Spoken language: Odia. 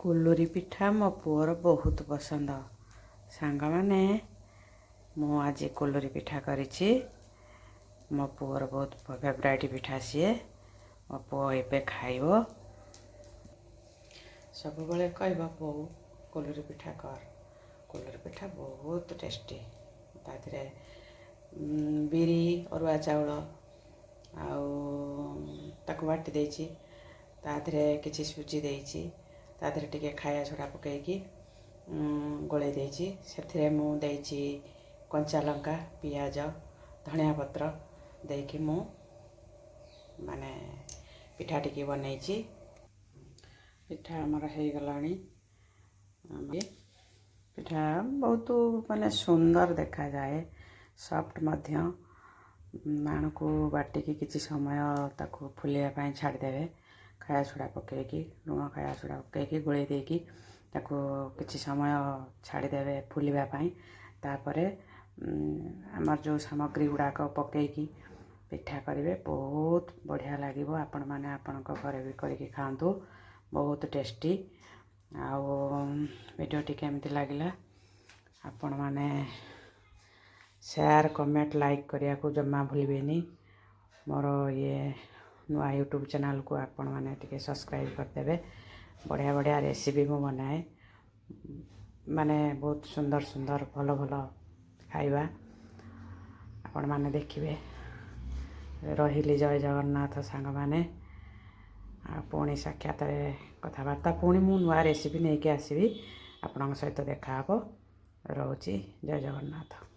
କୁଲୁରୀ ପିଠା ମୋ ପୁଅର ବହୁତ ପସନ୍ଦ। ସାଙ୍ଗମାନେ, ମୁଁ ଆଜି କୁଲୁରୀ ପିଠା କରିଛି। ମୋ ପୁଅର ବହୁତ ଫେଭରାଇଟ୍ ପିଠା ସିଏ। ମୋ ପୁଅ ଏବେ ଖାଇବ। ସବୁବେଳେ କହିବ ବୋଉ କୁଲୁରୀ ପିଠା କର। କୁଲୁରୀ ପିଠା ବହୁତ ଟେଷ୍ଟି। ତା ଦେହରେ ବିରି, ଅରୁଆ ଚାଉଳ ଆଉ ତାକୁ ବାଟି ଦେଇଛି। ତା ଦେହରେ କିଛି ସୁଜି ଦେଇଛି। ତା ଦେହରେ ଟିକେ ଖାଇବା ସୋଡ଼ା ପକାଇକି ଗୋଳେଇ ଦେଇଛି। ସେଥିରେ ମୁଁ ଦେଇଛି କଞ୍ଚା ଲଙ୍କା, ପିଆଜ, ଧଣିଆ ପତ୍ର ଦେଇକି ମୁଁ ପିଠା ଟିକେ ବନେଇଛି। ପିଠା ଆମର ହେଇଗଲାଣି। ପିଠା ବହୁତ ସୁନ୍ଦର ଦେଖାଯାଏ, ସଫ୍ଟ ମଧ୍ୟ। ଆଣକୁ ବାଟିକି କିଛି ସମୟ ତାକୁ ଫୁଲିବା ପାଇଁ ଛାଡ଼ିଦେବେ। ଖାଇବା ସୋଡ଼ା ପକାଇକି, ଲୁଣ, ଖାଇବା ସୋଡ଼ା ପକାଇକି ଗୋଳେଇ ଦେଇକି ତାକୁ କିଛି ସମୟ ଛାଡ଼ିଦେବେ ଫୁଲିବା ପାଇଁ। ତାପରେ ଆମର ଯେଉଁ ସାମଗ୍ରୀ ଗୁଡ଼ାକ ପକାଇକି ପିଠା କରିବେ, ବହୁତ ବଢ଼ିଆ ଲାଗିବ। ଆପଣମାନେ ଆପଣଙ୍କ ଘରେ ବି କରିକି ଖାଆନ୍ତୁ, ବହୁତ ଟେଷ୍ଟି। ଆଉ ଭିଡ଼ିଓଟି କେମିତି ଲାଗିଲା ଆପଣମାନେ ସେୟାର, କମେଣ୍ଟ, ଲାଇକ୍ କରିବାକୁ ଜମା ଭୁଲିବେନି। ମୋର ନୂଆ ୟୁଟ୍ୟୁବ୍ ଚ୍ୟାନେଲ୍କୁ ଆପଣମାନେ ଟିକେ ସବସ୍କ୍ରାଇବ୍ କରିଦେବେ। ବଢ଼ିଆ ବଢ଼ିଆ ରେସିପି ମୁଁ ବନାଏ। ବହୁତ ସୁନ୍ଦର ସୁନ୍ଦର ଭଲ ଭଲ ଖାଇବା ଆପଣମାନେ ଦେଖିବେ। ରହିଲି, ଜୟ ଜଗନ୍ନାଥ ସାଙ୍ଗମାନେ। ଆଉ ପୁଣି ସାକ୍ଷାତରେ କଥାବାର୍ତ୍ତା, ପୁଣି ମୁଁ ନୂଆ ରେସିପି ନେଇକି ଆସିବି। ଆପଣଙ୍କ ସହିତ ଦେଖାହେବ। ରହୁଛି, ଜୟ ଜଗନ୍ନାଥ।